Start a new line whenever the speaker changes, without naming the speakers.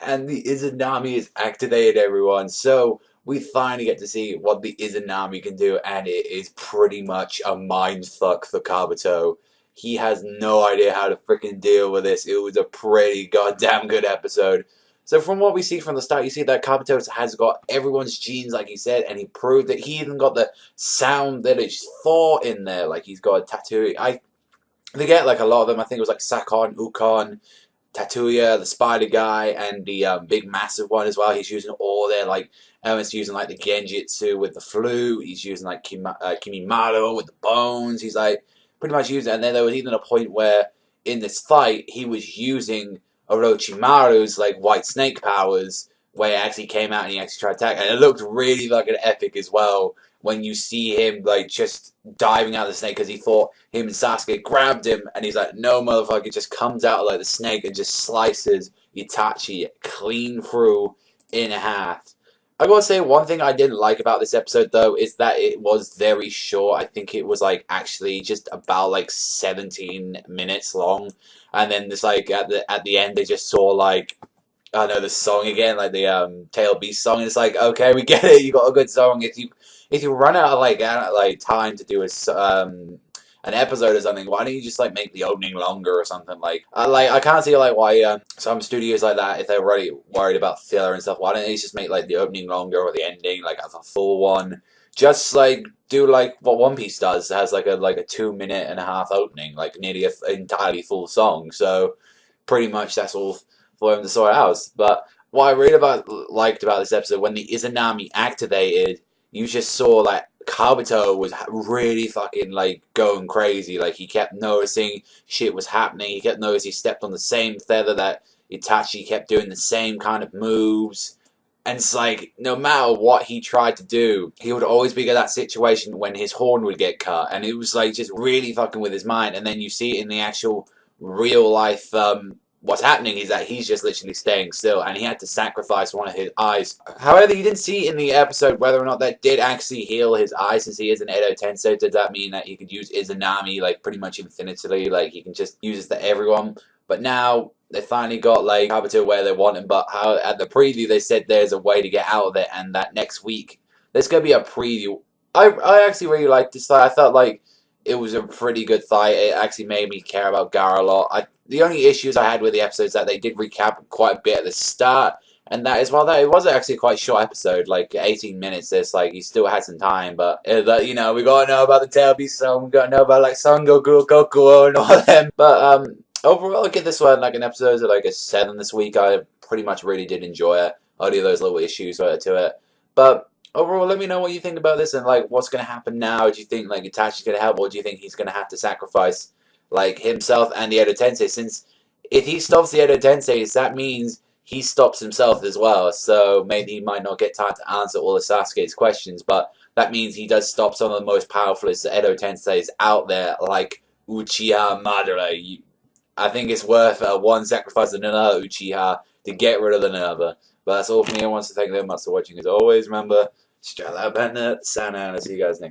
and the Izanami is activated, everyone. So we finally get to see what the Izanami can do, and it is pretty much a mind fuck for Kabuto. He has no idea how to freaking deal with this. It was a pretty goddamn good episode. So from what we see from the start, you see that Kabuto has got everyone's genes, like he said, and he proved that he even got the sound village thought in there. Like he's got a tattoo. I forget like a lot of them. I think it was like Sakon, Ukon, Tatuya, the spider guy, and the big massive one as well. He's using all their like elements, using like the Genjutsu with the flute. He's using like Kimimaro with the bones. He's like pretty much using it. And then there was even a point where in this fight he was using Orochimaru's like white snake powers, where he actually came out and he actually tried to attack, and it looked really like an epic as well when you see him like just diving out of the snake because he thought him and Sasuke grabbed him, and he's like, no motherfucker, just comes out like the snake and just slices Itachi clean through in half. I gotta say, one thing I didn't like about this episode though is that it was very short. I think it was like actually just about like 17 minutes long, and then this like at the end they just saw like I know the song again, like the Tail Beast song. And it's like, okay, we get it. You got a good song. If you run out of like time to do an episode or something, why don't you just like make the opening longer or something? Like I can't see like why some studios like that, if they're already worried about filler and stuff, why don't they just make like the opening longer or the ending like as a full one? Just like do like what One Piece does, it has like a 2 minute and a half opening, like nearly an entirely full song. So pretty much that's all for him to sort out. But what I really liked about this episode, when the Izanami activated, you just saw like Kabuto was really fucking like going crazy. Like he kept noticing shit was happening. He kept noticing he stepped on the same feather that Itachi kept doing the same kind of moves. And it's like, no matter what he tried to do, he would always be in that situation when his horn would get cut. And it was like just really fucking with his mind. And then you see it in the actual real life what's happening is that he's just literally staying still, and he had to sacrifice one of his eyes. However, you didn't see in the episode whether or not that did actually heal his eyes, since he is an Edo Tensei. Does that mean that he could use Izanami like pretty much infinitely, like he can just use it to everyone? But now they finally got like Kabuto where they want him, but how at the preview they said there's a way to get out of it, and that next week there's gonna be a preview. I actually really liked this fight. I felt like it was a pretty good fight. It actually made me care about Gar a lot. The only issues I had with the episode is that they did recap quite a bit at the start, and that is that it was actually quite a short episode, like 18 minutes. There's like you still had some time, but you know we gotta know about the Tail Beast song. We gotta know about like Son Goku, Goku, and all of them. But overall, I give this one like an episode of like a 7 this week. I pretty much really did enjoy it. Only those little issues to it, but overall, let me know what you think about this and like what's gonna happen now. Do you think like Itachi's gonna help, or do you think he's gonna have to sacrifice like himself and the Edo Tensei? Since if he stops the Edo Tensei, that means he stops himself as well. So maybe he might not get time to answer all of Sasuke's questions, but that means he does stop some of the most powerful Edo Tenseis out there, like Uchiha Madara. I think it's worth one sacrifice of another Uchiha to get rid of another. But that's all from me. I want to thank you very much for watching. As always, remember, Shippuden, Sana, and I'll see you guys next time.